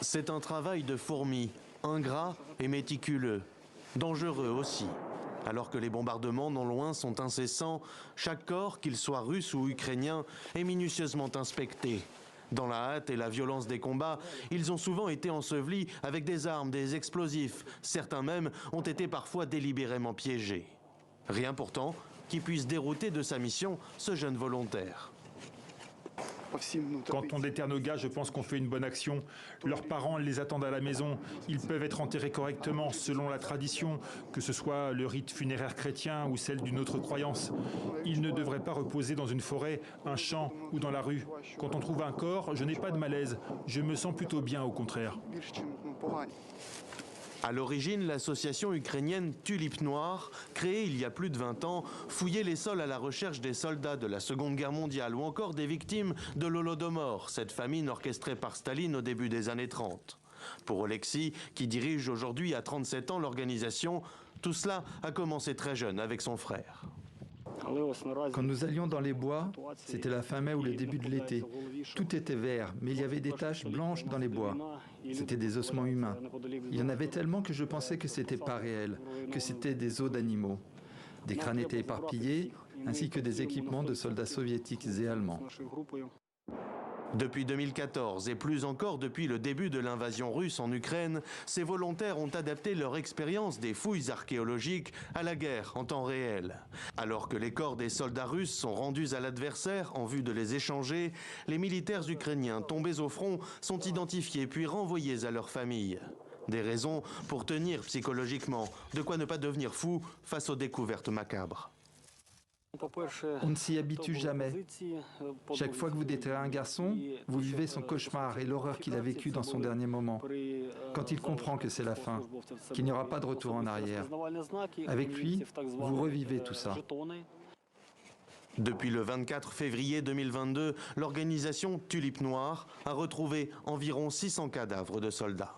C'est un travail de fourmi, ingrat et méticuleux, dangereux aussi. Alors que les bombardements non loin sont incessants, chaque corps, qu'il soit russe ou ukrainien, est minutieusement inspecté. Dans la hâte et la violence des combats, ils ont souvent été ensevelis avec des armes, des explosifs. Certains même ont été parfois délibérément piégés. Rien pourtant qui puisse dérouter de sa mission ce jeune volontaire. Quand on déterre nos gars, je pense qu'on fait une bonne action. Leurs parents les attendent à la maison. Ils peuvent être enterrés correctement, selon la tradition, que ce soit le rite funéraire chrétien ou celle d'une autre croyance. Ils ne devraient pas reposer dans une forêt, un champ ou dans la rue. Quand on trouve un corps, je n'ai pas de malaise. Je me sens plutôt bien, au contraire. À l'origine, l'association ukrainienne Tulipe Noire, créée il y a plus de 20 ans, fouillait les sols à la recherche des soldats de la Seconde Guerre mondiale ou encore des victimes de l'Holodomor, cette famine orchestrée par Staline au début des années 30. Pour Oleksiy, qui dirige aujourd'hui à 37 ans l'organisation, tout cela a commencé très jeune avec son frère. Quand nous allions dans les bois, c'était la fin mai ou le début de l'été. Tout était vert, mais il y avait des taches blanches dans les bois. C'était des ossements humains. Il y en avait tellement que je pensais que c'était pas réel, que c'était des os d'animaux. Des crânes étaient éparpillés, ainsi que des équipements de soldats soviétiques et allemands. Depuis 2014 et plus encore depuis le début de l'invasion russe en Ukraine, ces volontaires ont adapté leur expérience des fouilles archéologiques à la guerre en temps réel. Alors que les corps des soldats russes sont rendus à l'adversaire en vue de les échanger, les militaires ukrainiens tombés au front sont identifiés puis renvoyés à leurs familles. Des raisons pour tenir psychologiquement, de quoi ne pas devenir fou face aux découvertes macabres. On ne s'y habitue jamais. Chaque fois que vous déterrez un garçon, vous vivez son cauchemar et l'horreur qu'il a vécue dans son dernier moment. Quand il comprend que c'est la fin, qu'il n'y aura pas de retour en arrière. Avec lui, vous revivez tout ça. Depuis le 24 février 2022, l'organisation Tulipe Noire a retrouvé environ 600 cadavres de soldats.